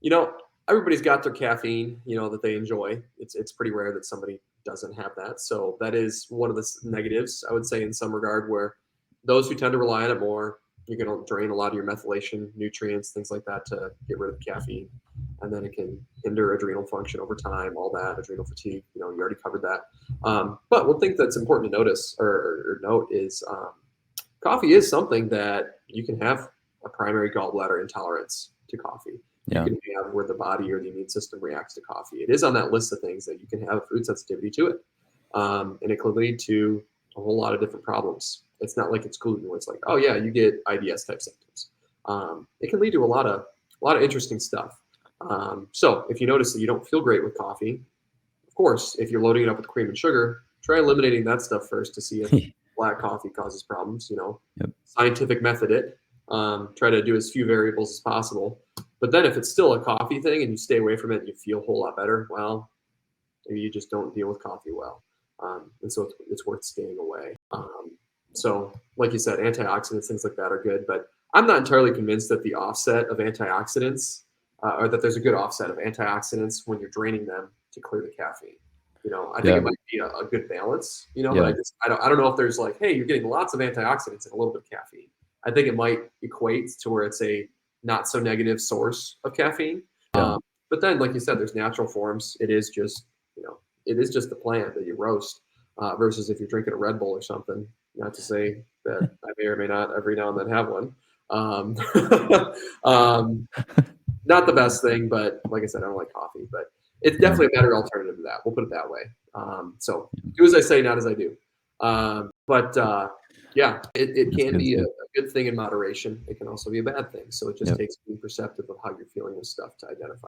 You know, everybody's got their caffeine, that they enjoy. It's pretty rare that somebody doesn't have that. So that is one of the negatives, I would say, in some regard, where those who tend to rely on it more, you're going to drain a lot of your methylation nutrients, things like that, to get rid of the caffeine. And then it can hinder adrenal function over time, all that, adrenal fatigue. You already covered that. But one thing that's important to notice or note is coffee is something that you can have a primary gallbladder intolerance to coffee. You Yeah. can have where the body or the immune system reacts to coffee. It is on that list of things that you can have a food sensitivity to it. And it can lead to a whole lot of different problems. It's not like it's gluten where it's like, oh yeah, you get IBS type symptoms. It can lead to a lot of interesting stuff. So if you notice that you don't feel great with coffee, of course, if you're loading it up with cream and sugar, try eliminating that stuff first to see if black coffee causes problems. Yep. Scientific method it. Try to do as few variables as possible. But then if it's still a coffee thing and you stay away from it and you feel a whole lot better, well, maybe you just don't deal with coffee well. And so it's worth staying away. So like you said, antioxidants, things like that are good. But I'm not entirely convinced that the offset of antioxidants or that there's a good offset of antioxidants when you're draining them to clear the caffeine. I think it might be a good balance, but I don't know if there's like, hey, you're getting lots of antioxidants and a little bit of caffeine. I think it might equate to where it's a not so negative source of caffeine. Yeah. But then, like you said, there's natural forms. It is just, it is just the plant that you roast versus if you're drinking a Red Bull or something. Not to say that I may or may not every now and then have one. Not the best thing, but like I said, I don't like coffee, but it's definitely a better alternative to that. We'll put it that way. So do as I say, not as I do. Yeah, it can be a good thing in moderation. It can also be a bad thing. So it just takes being perceptive of how you're feeling with stuff to identify.